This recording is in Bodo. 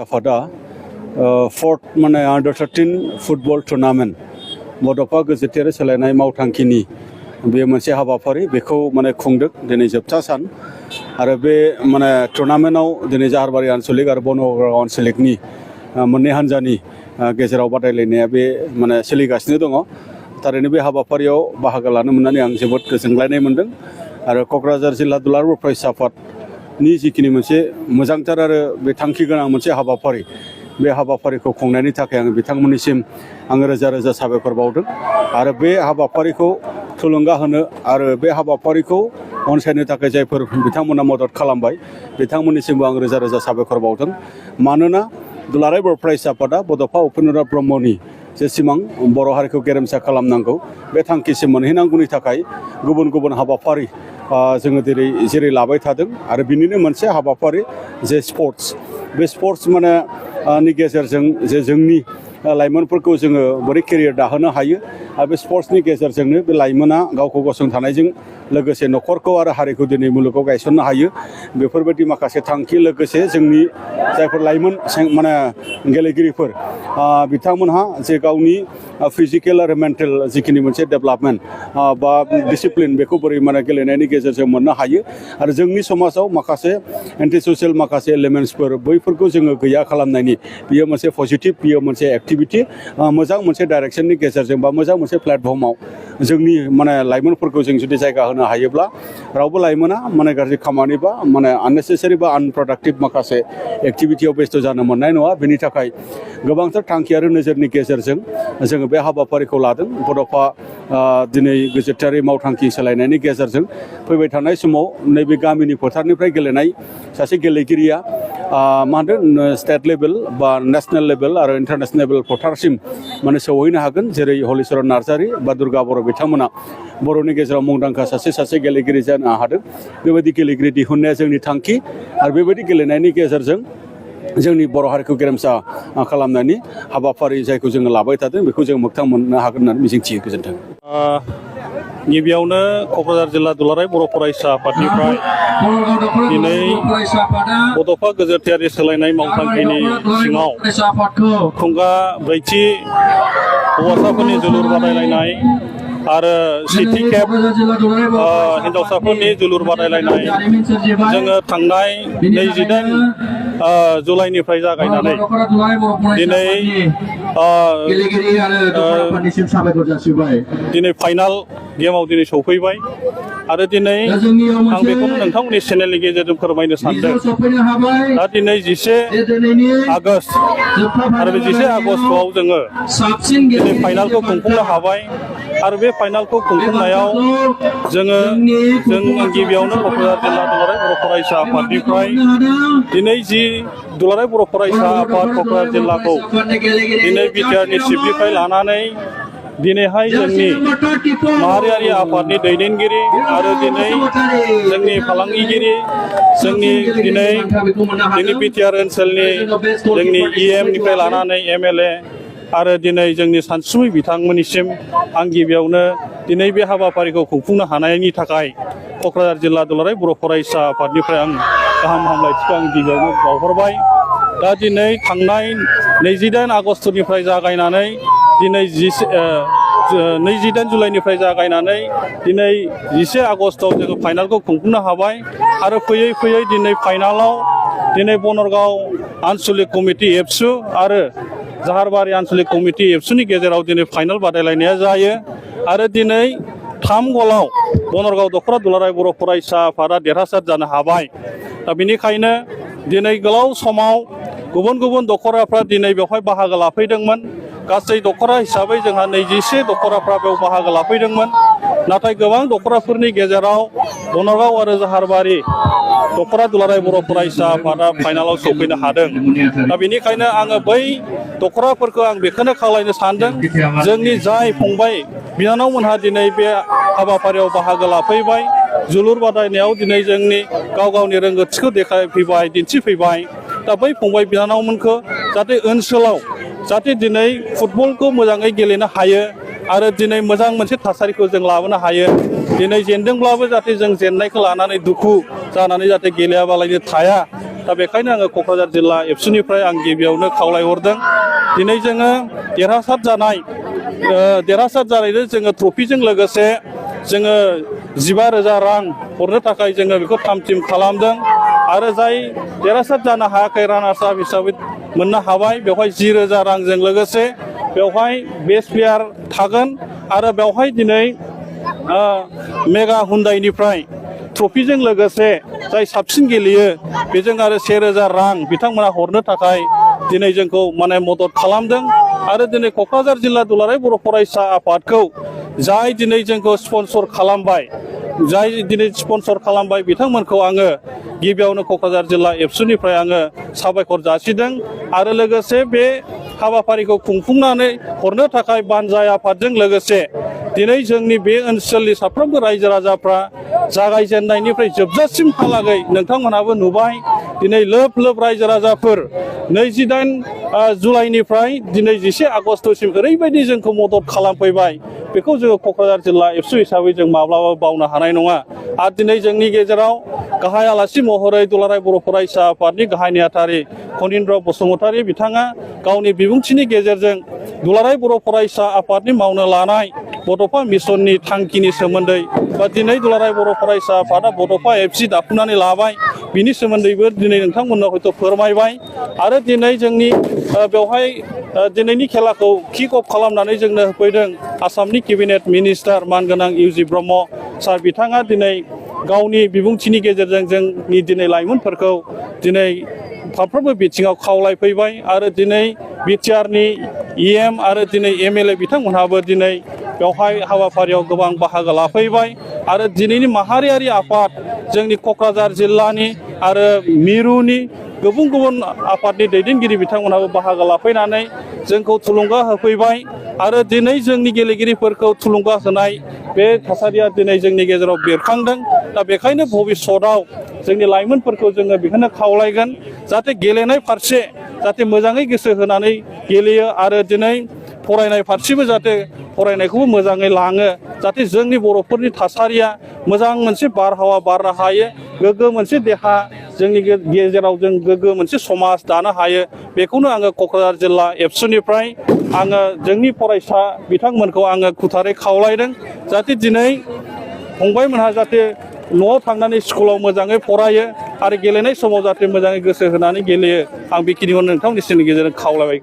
आफादा फोर्थ माने अंडर 13 फुटबल टुर्नामेंट बड'फा गेजेरारि सोलायनाय मावथांखिनि बे मोनसे हाबाफारि बेखौ माने खुंदों दिनै जोबथा सान आरो बे माने टुर्नामेन्टआव दिनै जाहारबारि आनसलिक आरो बनगाव आनसलिकनि मोननै हान्जानि गेजेराव बादायलायनाया बे माने सोलिगासिनो दङ। थारैनो बे हाबाफारियाव बाहागो लानो मोननानै आं जोबोद गोजोनग्लायनाय मोनदों आरो क'क्राझार जिल्ला दुलाराय बर' फरायसा आफादनि जिखिनि मोनसे मोजांथार आरो बे थांखि गोनां मोनसे हाबाफारि बे हाबाफारिखौ खुंनायनि थाखाय आं बिथांमोननिसिम आङो रोजा रोजा साबायखर बावदों आरो बे हाबाफारिखौ थुलुंगा होनो आरो बे हाबाफारिखौ अनसायनो थाखाय जायफोर बिथांमोना मदद खालामबाय बिथांमोननिसिमबो आं रोजा रोजा साबायखर बावदों। मानोना दुलाराय बर' फरायसा आफादा बड'फा उपेन्द्रनाथ ब्रह्मनि जे सिमां बर' हारिखौ गेरेमसा खालामनांगौ बे थांखिसिम मोनहैनांगौनि थाखाय गुबुन गुबुन हाबाफारि जोङो जेरै लाबाय थादों आरो बिनिनो मोनसे हाबाफारि जे स्पर्ट्स बे स्पर्ट्स माने नि गेजेरजों जे जोंनि लाइमोनफोरखौ जोङो बोरै केरियार दाहोनो हायो आरो बे स्पर्ट्सनि गेजेरजोंनो बे लाइमोना गावखौ गसंथानायजों लोगोसे न'खरखौ आरो हारिखौ दिनै मुलुगाव गायसननो हायो बेफोरबायदि माखासे थांखि लोगोसे जोंनि जायफोर लाइमोन माने गेलेगिरिफोर बिथांमोनहा जे गावनि फिजिकेल आरो मेन्टेल जिखिनि मोनसे डेभेलपमेन्ट बा डिसिप्लिन बेखौ बोरै माने गेलेनायनि गेजेरजों मोननो हायो आरो जोंनि समाजाव माखासे एन्टि ससियेल माखासे एलिमेन्ट्सफोर बैफोरखौ जोङो गैया खालामनायनि बियो मोनसे पजिटिभ बियो मोनसे एक्टिभिटि मोजां मोनसे डाइरेक्सननि गेजेरजों बा मोजां मोनसे प्लेटफर्माव जोंनि माने लाइमोनफोरखौ जों जुदि जायगा होनो हायोब्ला रावबो लाइमोना माने गाज्रि खामानि बा माने आननेसेसारि बा आनप्रडाक्टिभ माखासे एक्टिभिटियाव बेस्थ' जानो मोननाय नङा। बेनि थाखाय गोबांथार थांखि आरो नोजोरनि गेजेरजों जोङो बे हाबाफारिखौ लादों। बड'फा दिनै गेजेरारि मावथांखि सोलायनायनि गेजेरजों फैबाय थानाय समाव नैबे गामिनि फोथारनिफ्राय गेलेनाय सासे गेलेगिरिया मा होनदों स्टेट लेभेल बा नेसनेल लेभेल आरो इन्टारनेसनेल लेभेल फोथारसिम माने सौहैनो हागोन। जेरै हलिचरन नार्जारि बा दुर्गा बर' बिथांमोना बर'नि गेजेराव मुंदांखा सासे गेलेगिरि जानो हादों। बेबायदि गेलेगिरि दिहुननाया जोंनि थांखि आरो बेबायदि गेलेनायनि गेजेरजों जोंनि बर' हारिखौ गेरेमसा खालामनायनि हाबाफारि जायखौ जोङो लाबाय थादों बेखौ जों मोगथां मोननो हागोन होननानै मिजिंथियो। गोजोन्थों। गिबियावनो क'क्राझार जिल्ला दुलाराय बर' फरायसा आफादनिफ्राय दिनै बड'फा गेजेरारि सोलायनाय मावथांखिनि सिङाव खुंगा ब्रैथि हौवासाफोरनि जोलुर बादायलायनाय आरो सेथि खेब हिन्जावसाफोरनि जोलुर बादायलायनाय जोङो थांनाय 28 जुलाइनिफ्राय जागायनानै दिनै फाइनाल गेमाव दिनै सौफैबाय आरो दिनै आं बेखौनो नोंथांमोननि चेनेलनि गेजेरजों फोरमायनो सानदों। दा दिनै 11 आगष्ट आरो बे 11 आगस्टआव जोङो दिनै फाइनालखौ खुंफुंनो हाबाय आरो बे फाइनालखौ खुंफुंनायाव जों गिबियावनो क'क्राझार जिल्ला दुलाराय बर' फरायसा आफादनिफ्राय दिनै जि दुलाराय बर' फरायसा आफाद क'क्राझार जिल्लाखौ दिनै बिटिआरनि चिफनिफ्राय लानानै दिनैहाय जोंनि माहारियारि आफादनि दैदेनगिरि आरो दिनै जोंनि फालांगिगिरि जोंनि दिनै जोंनि बिटिआर ओनसोलनि जोंनि इएमनिफ्राय लानानै एमएलए आरो दिनै जोंनि सानसुमै बिथांमोननिसिम आं गिबियावनो दिनै बे हाबाफारिखौ खुंफुंनो हानायनि थाखाय क'क्राझार जिल्ला दुलाराय बर' फरायसा आफादनिफ्राय आं गाहाम हामलायथिखौ आं गिबियावनो बावहरबाय। दा दिनै थांनाय 28 आगस्टनिफ्राय जागायनानै दिनै 28 जुलाइनिफ्राय जागायनानै दिनै 11 आगस्टआव जोङो फाइनालखौ खुंफुंनो हाबाय आरो फैयै फैयै दिनै फाइनालाव दिनै बनगाव आनसलिक कमिटि एबसु आरो जाहारबारि आनसलिक कमिटि एबसुनि गेजेराव दिनै फाइनाल बादायलायनाया जायो आरो दिनै 3 गलाव बनगाव दख'रा दुलाराय बर' फरायसा आफादा देरहासार जानो हाबाय। दा बेनिखायनो दिनै गोलाव समाव गुबुन गुबुन दख'राफ्रा दिनै बेवहाय बाहागो लाफैदोंमोन। गासै दख'रा हिसाबै जोंहा 21 दख'राफ्रा बेयाव बाहागो लाफैदोंमोन। नाथाय गोबां दख'राफोरनि गेजेराव बनगाव आरो जाहारबारि दख'रा दुलाराय बर' फरायसा आफादा फाइनालाव सौफैनो हादों। दा बेनिखायनो आङो बै दख'राफोरखौ आं बेखौनो खावलायनो सानदों जोंनि जाय फंबाय बिनानावमोनहा दिनै बे हाबाफारियाव बाहागो लाफैबाय जोलुर बादायनायाव दिनै जोंनि गाव गावनि रोंगौथिखौ देखायफैबाय दिन्थिफैबाय। दा बै फंबाय बिनानावमोनखौ जाहाथे ओनसोलाव जाहाथे दिनै फुटबलखौ मोजाङै गेलेनो हायो आरो दिनै मोजां मोनसे थासारिखौ जों लाबोनो हायो। दिनै जेनदोंब्लाबो जाहाथे जों जेननायखौ लानानै दुखु जानानै जाहाथे गेलेयाबालायनो थाया। दा बेखायनो आङो क'क्राझार जिल्ला एबसुनिफ्राय आं गिबियावनो खावलायहरदों दिनै जोङो देरहासार जानायजों जोङो ट्रफिजों लोगोसे जोङो 15,000 रां हरनो थाखाय जोङो बेखौ थाम थिम खालामदों आरो जाय देरहासार जानो हायाखै रानार्स आप हिसाबै मोननो हाबाय बेवहाय 10,000 रांजों लोगोसे बेवहाय बेस्ट प्लेयार थागोन आरो बेवहाय दिनै मेगा हुन्डाइनिफ्राय ट्रफिजों लोगोसे जाय साबसिन गेलेयो बेजों आरो 1,000 रां बिथांमोना हरनो थाखाय दिनै जोंखौ माने मदद खालामदों आरो दिनै क'क्राझार जिल्ला दुलाराय बर' फरायसा आफादखौ जाय दिनै जोंखौ स्पन्सर खालामबाय बिथांमोनखौ आङो गिबियावनो क'क्राझार जिल्ला एबसुनिफ्राय आङो साबायखर जासिदों आरो लोगोसे बे हाबाफारिखौ खुंफुंनानै हरनो थाखाय बानजाय आफादजों लोगोसे दिनै जोंनि बे ओनसोलनि साफ्रोमबो रायजो राजाफ्रा जागायजेननायनिफ्राय जोबजासिमहालागै नोंथांमोनहाबो नुबाय दिनै लोब लोब रायजो राजाफोर 28 जुलाइनिफ्राय दिनै 11 आगष्टसिम ओरैबायदि जोंखौ मदद खालामफैबाय बेखौ जोङो क'क्राझार जिल्ला एबसु हिसाबै जों माब्लाबाबो बावनो हानाय नङा आरो दिनै जोंनि गेजेराव गाहाय आलासि महरै दुलाराय बर' फरायसा आफादनि गाहाय नेहाथारि खनिन्द्र बसुमतारी बिथाङा गावनि बिबुंथिनि गेजेरजों दुलाराय बर' फरायसा आफादनि मावनो लानाय बड'फा मिसननि थांखिनि सोमोन्दै बा दिनै दुलाराय बर' फरायसा आफादा बड'फा एफसि दाफुंनानै लाबाय बिनि सोमोन्दैबो दिनै नोंथांमोननो हयथ' फोरमायबाय आरो दिनै जोंनि बेवहाय दिनैनि खेलाखौ किक अफ खालामनानै जोंनो होफैदों आसामनि केबिनेट मिनिस्टार मानगोनां इउजि ब्रह्म सार बिथाङा दिनै गावनि बिबुंथिनि गेजेरजों जोंनि दिनै लाइमोनफोरखौ दिनै फारफ्रोमबो बिथिङाव खावलायफैबाय आरो दिनै बिटिआरनि EM आरो दिनै MLA बिथांमोनहाबो दिनै बेवहाय हाबाफारियाव गोबां बाहागो लाफैबाय आरो दिनैनि माहारियारि आफाद जोंनि क'क्राझार जिल्लानि आरो मिरुनि गुबुन गुबुन आफादनि दैदेनगिरि बिथांमोनहाबो बाहागो लाफैनानै जोंखौ थुलुंगा होफैबाय आरो दिनै जोंनि गेलेगिरिफोरखौ थुलुंगा होनाय बे थासारिया दिनै जोंनि गेजेराव बेरखांदों दा बेखायनो भबिष्यतआव जोंनि लाइमोनफोरखौ जोङो बेखौनो खावलायगोन जाहाथे गेलेनाय फारसे जाहाथे मोजाङै गोसो होनानै गेलेयो आरो दिनै फरायनाय फारसेबो जाहाथे फरायनायखौबो मोजाङै लाङो जाहाथे जोंनि बर'फोरनि थासारिया मोजां मोनसे बारहावा बारनो हायो गोग्गो मोनसे देहा जोंनि गेजेराव जों गोग्गो मोनसे समाज दानो हायो बेखौनो आङो क'क्राझार जिल्ला एबसुनिफ्राय आङो जोंनि फरायसा बिथांमोनखौ आङो खुथारै खावलायदों जाहाथे दिनै फंबायमोनहा जाहाथे न'आव थांनानै स्कुलाव मोजाङै फरायो आरो गेलेनाय समाव जाहाथे मोजाङै गोसो होनानै गेलेयो आं बेखिनिखौ नोंथांमोननिसिमनि गेजेरजों खावलायबाय